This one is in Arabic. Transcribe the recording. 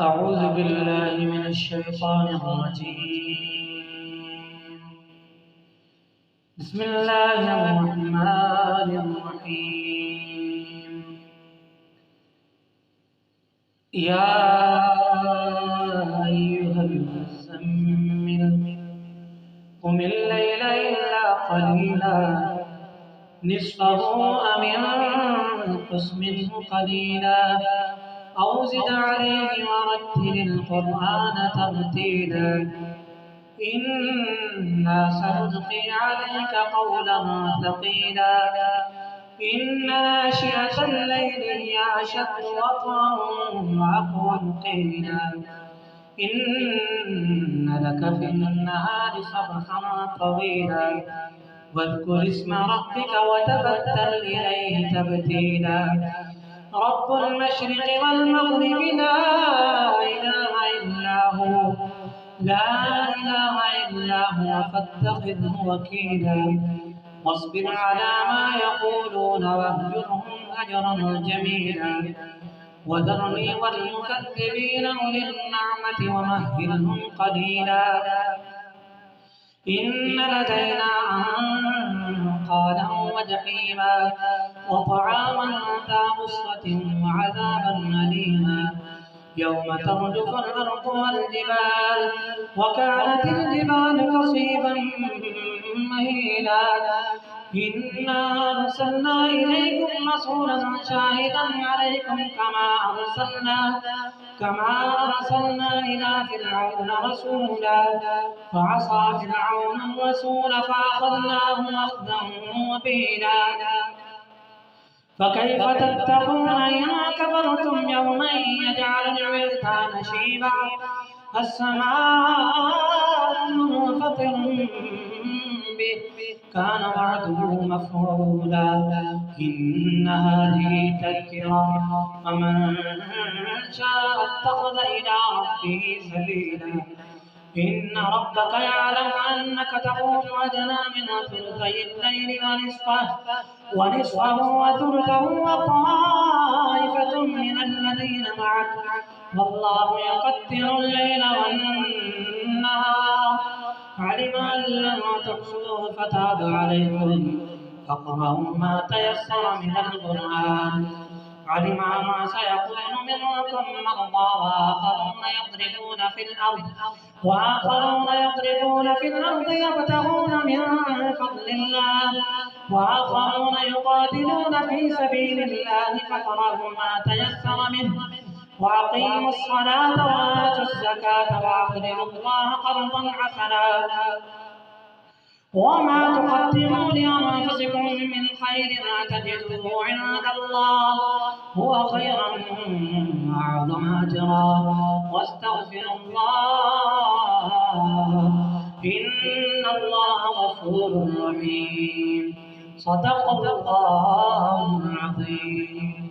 أعوذ بالله من الشيطان الرجيم. بسم الله الرحمن الرحيم. يا أيها المزمل قم الليل إلا قليلا نصفه أو انقص منه قليلا أو زد عليه ورتل القرآن ترتيلا إنا سنلقي عليك قولا ثقيلا إن ناشئة الليل هي أشد وطئا وأقوم قيلا إن لك في النهار سبحا طويلا واذكر اسم ربك وتبتل إليه تبتيلا رب المشرق والمغرب لا إله إلا هو فاتخذه وكيلا واصبر على ما يقولون واهجرهم هجرا جميلا وذرني والمكذبين أولي النعمة ومهلهم قليلا إن لدينا أنقالا وجحيما وطعاما ذا غصة وعذابا أليما يوم ترجف الأرض والجبال وكانت الجبال كصيبا مهيلا إنا أرسلنا إليكم رسولا شاهدا عليكم كما أرسلنا إلى فرعون رسولا فعصى فرعون الرسول فأخذناه أخذا وبيلا فكيف تتقون إن كفرتم يوما يجعل الولدان شيبا السماء منفطر به كان وعده مفعولا إن هذه تذكرة فمن شاء اتخذ إلى ربه سبيلا إن ربك يعلم أنك تقوم أدنى من ثلثي الليل ونصفه وثلثه وطائفة من الذين معك والله يقدر الليل والنهار علم أن لن تحصوه فتاب عليكم فاقرؤوا ما تيسر من القرآن علم ما سيكون منكم مرضى وآخرون يضربون في الأرض يبتغون من فضل الله وآخرون يقاتلون في سبيل الله فاقرؤوا ما تيسر منه وأقيموا الصلاة وآتوا الزكاة وأقرضوا الله قرضا حسنا وما تقدموا لأنفسكم من خير تجدوه عند الله هو خيرا وأعظم أجرا واستغفروا الله إن الله غفور رحيم صدق الله العظيم.